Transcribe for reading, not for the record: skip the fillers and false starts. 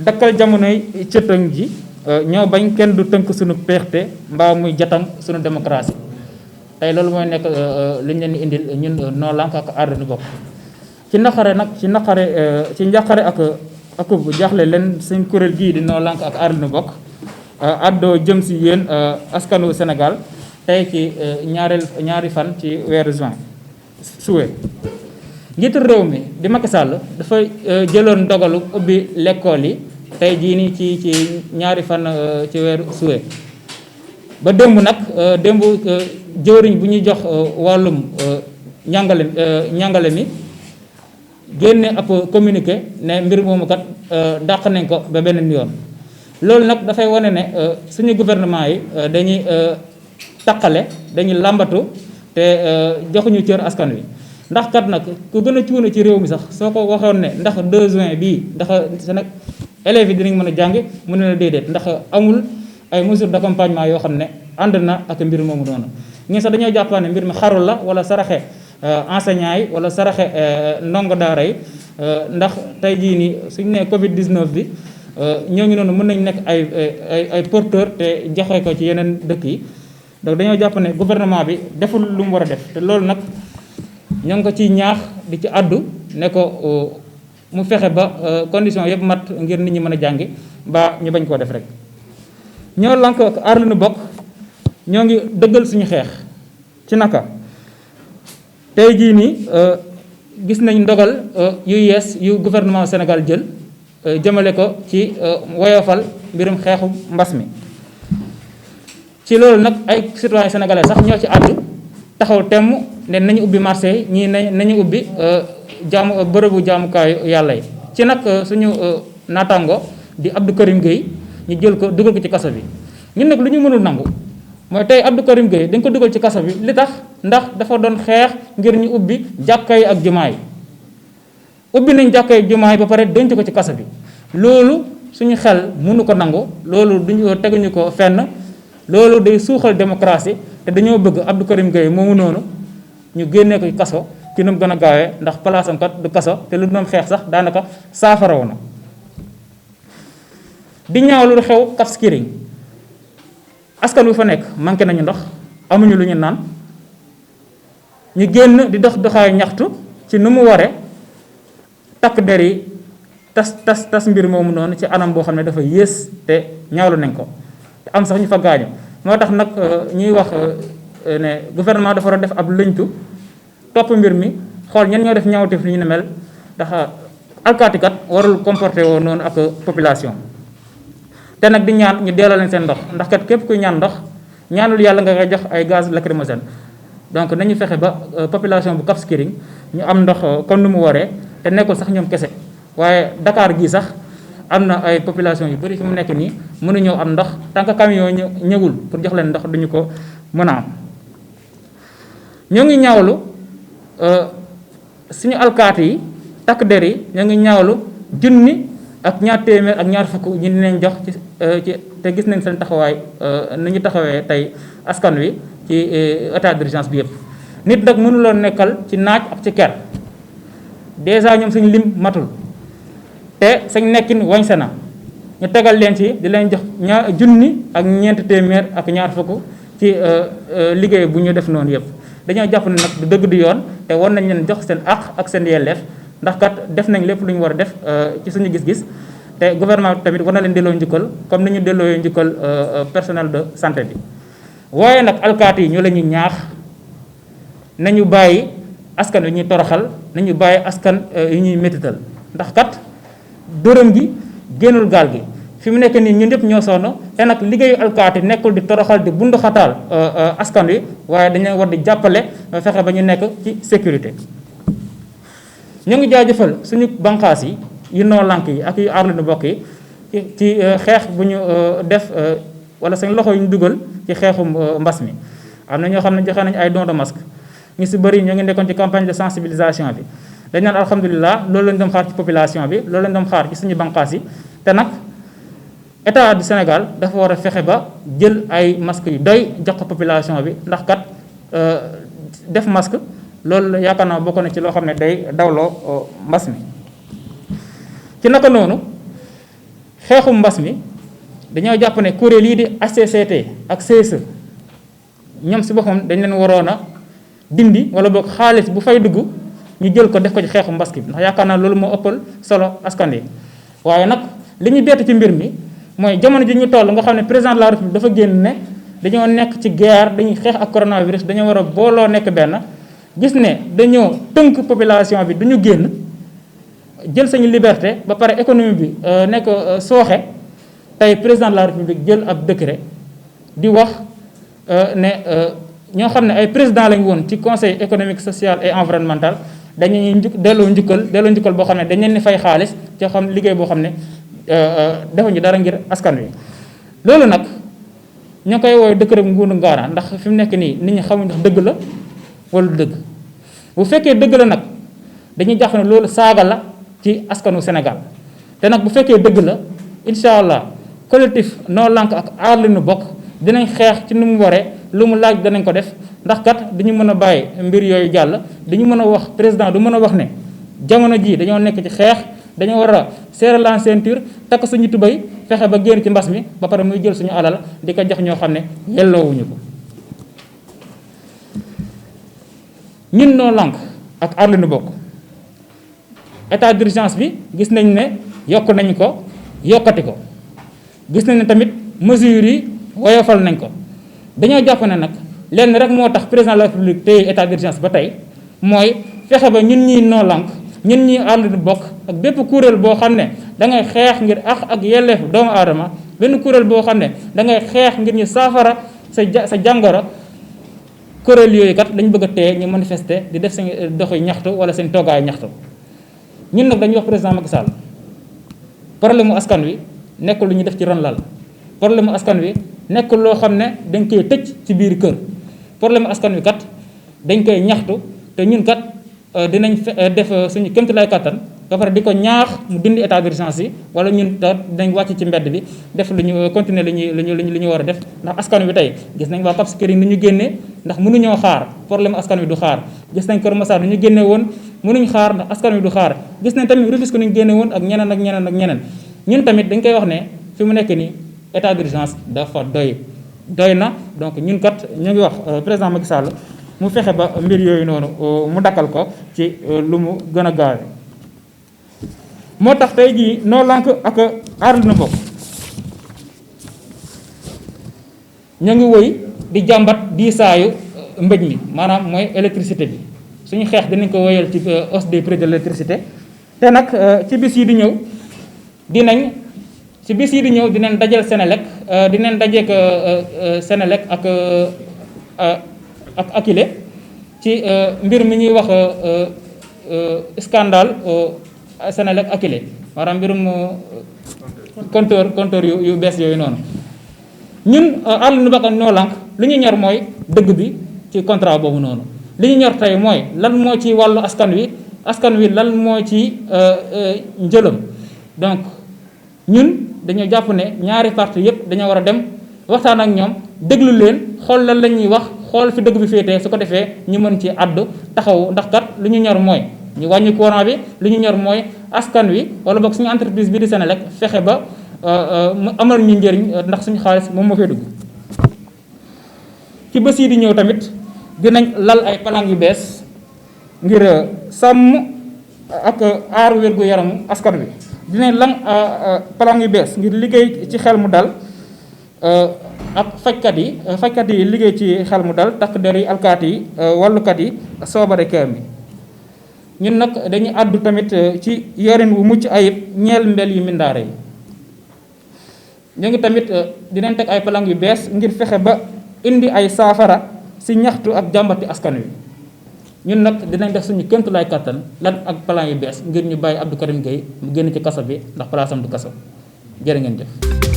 dakkal jamonoy cëtëng ji ñoo bañ kenn du tënk suñu peexte mbaa muy jatang suñu démocratie tey loolu mooy nekk li ñu leen di indil ñun Noo Lank ak Aar Li Nu Bokk ci njàqare ak bu jaaxle leen suñ kuréel gii di Noo Lank ak Aar Li Nu Bokk àddoo jëm si yéen askanu Sénégal tey ci ñaari fan ci weeru juin suwe njiitu réew mi di Macky Sall dafay jëloon ndogalu ubbi l'école yi tey jii nii ci ñaari fan ci weeru suwe ba démb nag jëwriñ bu ñuy jox wàllum ñàngale mi génne ab communiqué ne mbir moomu kat dàq nañ ko ba beneen yoon loolu nag dafay wane ne suñu gouvernement yi dañuy taqale dañuy làmbatu te joxuñu cër askan wi ndax kat nag ku gën a cuune ci réew mi sax soo ko waxoon ne ndax 2 juin bii ndax nag élèves yi dinañ mën a jàng mu ne la déedéet ndax amul ay mesures d'accompagnement yoo xam ne ànd na ak mbir moomu noonu ñun sax dañoo jàppaa ne mbir mi xarul la wala saraxe enseignants yi wala saraxe ndongo daara yi ndax tey jii nii suñu nee Covid 19 bi ñoo ngi noonu mën nañ nekk ay porteur te joxe ko ci yeneen dëkk yi donc dañoo jàpp ne gouvernement bi deful lu mu war a def te loolu nag ñoo ngi ko ciy ñaax di ci àddu ne ko mu fexe ba condition yëpp mat ngir nit ñi mën a jàngi ba ñu bañ koo def rek. Ñoo Lank ak Aar Li Nu Bokk ñoo ngi dëggal suñu xeex ci naka tey jii nii gis nañ ndogal yu yees yu gouvernement Sénégal jël jëmale ko ci woyofal mbirum xeexu mbas mi ci loolu nag ay citoyens sénégalais sax ñoo ci àddu taxaw temm ne nañu ubbi marché yi ñii nañu ubbi bërëbu jaamukaayu yàlla yi ci nag suñu naataango di Abdou Karim Gueye ñu jël ko dugal ko ci kaso bi ñun nag lu ñu mënul nangu mooy tey Abdou Karim Gueye dañ ko dugal ci kaso bi li tax ndax dafa doon xeex ngir ñu ubbi jàkka yi ak jumaa yi ubbi nañ jàkka yi jumaa yi ba pare denc ko ci kaso bi loolu suñu xel mënu ko nangu loolu duñu teguñu ko fenn loolu day suuxal démocratie te dañoo bëgg Abdou Karim Gueye moomu noonu ñu génnee ko ci kaso ci nu mu gën a gaawee ndax palaasam kat du kaso te lu doon xeex sax daanaka saafaraw na di ñaaw lu xew Cap Skirring askan wi fa nekk manqué nañu ndox amuñu lu ñu naan ñu génn di doxaayu ñaxtu ci nu mu waree takk der yi tas mbir moomu noonu ci anam boo xam ne dafa yées te ñaawlu nañ ko te am sax ñu fa gaañu moo tax nag ñuy wax ne gouvernement dafa war a def ab lëñtu topp mbir mi xool ñen ñoo def ñaawteef li ñu ne mel ndax alkaatikat warul comporté woo noonu ak population te nag di ñaan ñu delloo leen seen ndox ndax kat képp kuy ñaan ndox ñaanul yàlla nga koy jox ay gaz lacrymogène donc nañu fexe ba population bu Cap Skirring ñu am ndox comme ni mu waree te nekkul sax ñoom kese waaye Dakar gii sax am na ay population yu bëri fi mu nekk nii mënuñoo am ndox tant que camion ñëwul pour jox leen ndox duñu ko mën a am ñoo ngi ñaawlu suñu alkaati yi takk der yi ñoo ngi ñaawlu junni ak ñaar téeméer ak ñaar fukk ñu leen jox ci te gis nañ seen taxawaay ni ñu taxawee tey askan wi ci état d'urgence bi yëpp nit nag mënuloo nekkal ci naaj ak ci ker dèjà ñoom suñu lim matul te sañ nekkin wañse na ñu tegal leen ci di leen jox junni ak ñeent téeméer ak ñaar fukk ci liggéey bu ñu def noonu yëpp dañoo jàpp ne nag du dëgg du yoon te war nañ leen jox seen àq ak seen yelleef ndax kat def nañ lépp lu ñu war a def ci suñu gis-gis te gouvernement bi tamit war na leen delloo njukkal comme ni ñu delloo njukkal personnel de santé bi waaye nag alkaati yi ñu la ñuy ñaax nañu bàyyi askan wi ñuy toroxal nañu bàyyi askan yi ñuy métital ndax kat dërëm gi génnul gaal gi fi mu nekk nii ñun ñëpp ñoo sonn te nag liggéeyu alkaati nekkul di toroxal di bundu xataal askan wi waaye dañoo war di jàppale fexe ba ñu nekk ci sécurité ñu ngi jaajëfal suñu banqaas yi yu Noo Lank yi ak yu Aar Li Nu Bokk yi ci xeex bu ñu def wala seen loxo yu ñu dugal ci xeexum mbas mi am na ñoo xam ne joxe nañu ay don de masque ñu si bëri ñoo ngi nekkoon ci campagne de sensibilisation bi dañ naan alhamdulilah loolu lañ doon xaar ci population bi loolu lañ doon xaar ci suñu banqaas yi te nag état du Sénégal dafa war a fexe ba jël ay masques yu doy jox ko population bi ndax kat def masque loolu yaakaar naa bokk na ci loo xam ne day dawloo mbas mi ci naka noonu xeexu mbas mi dañoo jàpp ne kuréel yi di HCCT ak CSE ñoom si boppam dañ leen waroon a dindi wala boog xaalis bu fay dugg ñu jël ko def ko ci xeexu mbas bi ndax yaakaar naa loolu moo ëppal solo askan wi. waaye nag li ñu bett ci mbir mi mooy jamono ji ñu toll nga xam ne président de la république dafa génn ne dañoo nekk ci guerre dañuy xeex ak coronavirus dañoo war a booloo nekk benn gis ne dañoo tënk population bi du ñu génn jël sañu liberté ba pare économie bi nekk sooxe tey président de la république jël ab décret di wax ne ñoo xam ne ay président lañ woon ci conseil économique social et environnemental dañuy delloo njukkal boo xam ne dañ leen di fay xaalis ci xam liggéey boo xam ne defuñu dara ngir askan wi. loolu nag ñoo koy woowee décret nguuru ngaana ndax fi mu nekk nii nit ñi xamuñ ndax dëgg la wala du dëgg bu fekkee dëgg la nag dañuy jàpp ne loolu saaga la ci askanu Sénégal te nag bu fekkee dëgg la incha allah collectif Noo Lank ak Aar Li Nu Bokk dinañ xeex ci ni mu waree lu mu laaj danañ ko def ndax kat dañu mën a bàyyi mbir yooyu jàll dañu mën a wax président du mën a wax ne jamono jii dañoo nekk ci xeex dañoo war a serrer la ceinture takk suñu tubéy fexe ba génn ci mbas mi ba pare muy jël suñu alal di ko jox ñoo xam ne yelloowuñu ko. ñun Noo Lank ak Aar Li Nu Bokk état d'urgence bi gis nañ ne yokk nañ ko yokkati ko gis nañ ne tamit mesures yi woyofal nañ ko dañoo jàpp ne nag lenn rek moo tax président de la république téye état d'urgence ba tey mooy fexe ba ñun ñi Noo Lank ñun ñi Aar Li Nu Bokk ak bépp kuréel boo xam ne da ngay xeex ngir ak yelleef doomu aadama benn kuréel boo xam ne da ngay xeex ngir ñu saafara sa jàngoro kuréel yooyu kat dañu bëgg a téye ñu manifester di def seen doxi ñaxtu wala seen toogaayu ñaxtu. ñun nag dañuy wax président Macky Sall problème mu askan wi nekkul lu ñuy def ci ron lal problème mu askan wi nekkul loo xam ne dañ koy tëj ci biir kër problème mu askan wi kat dañ koy ñaxtu te ñun kat dinañ def suñu kéemtalaay kattan ba pare di ko ñaax mu dindi état d'urgence yi wala ñun dañ wàcc ci mbedd bi def lu ñu continuer li ñu war a def ndax askan wi tey gis nañ waa Cap Skirring ni ñu génnee ndax mënuñoo xaar problème askan wi du xaar gis nañ Kër Massar ni ñu génne woon mënuñ xaar ndax askan wi du xaar gis nañ tamit Rufisque ni ñu génne woon ak ñeneen ak ñeneen ak ñeneen ñun tamit dañ koy wax ne fi mu nekk nii état d'urgence dafa doy na donc ñun kat ñu ngi wax président Macky Sall mu fexe ba mbir yooyu noonu mu dakkal ko ci lu mu gën a gaawe moo tax tey jii Noo Lank ak Aar Li Nu Bokk ñu ngi woy di jàmbat diisaayu mbëj mi maanaam mooy électricité bi suñu xeex dinañ ko woyal ci hausse des prix de l'électricité te nag ci bis yi di ñëw dinañ dajal Senelec dinañ dajeek Senelec ak Akilee ci mbir mi ñuy wax scandale Senelec Akilee maanaam mbirum compteur yu bees yooyu noonu ñun Aar Li Nu Bokk ak Noo Lank li ñu ñor mooy dëgg bi ci contrat boobu noonu li ñu ñor tey mooy lan moo ci wàllu askan wi lan moo ci njëlam donc ñun dañoo jàpp ne ñaari parti yépp dañoo war a dem waxtaan ak ñoom déglu leen xool lan la ñuy wax xool fi dëgg bi féetee su ko defee ñu mën ci àddu taxaw ndax kat li ñu ñor mooy ñu wàññi courant bi li ñu ñor mooy askan wi wala boog suñu entreprise bi di Senelec fexe ba mu amal ñu njëriñ ndax suñu xaalis moom moo fay dugg. ci bés yi di ñëw tamit dinañ lal ay plan yu bees ngir sàmm ak aar wér-gu-yaramu askan wi dinañ lan plan yu bees ngir liggéey ci xel mu dal ak fajkat yi liggéey ci xel mu dal takk der yi alkaati yi wàllukat yi soobare kër mi. ñun nag dañuy àddu tamit ci yorin wu mucc ayib ñeel mbel yu mindaare yi ñu ngi tamit dinañ teg ay plan yu bees ngir fexe ba indi ay saafara si ñaxtu ak jàmbati askan wi ñun nag dinañ def suñu kéemtulaay kattan lan ak plan yu bees ngir ñu bàyyi Abdou Karim Gueye mu génn ci kaso bi ndax place am du kaso jërë ngeen jëf.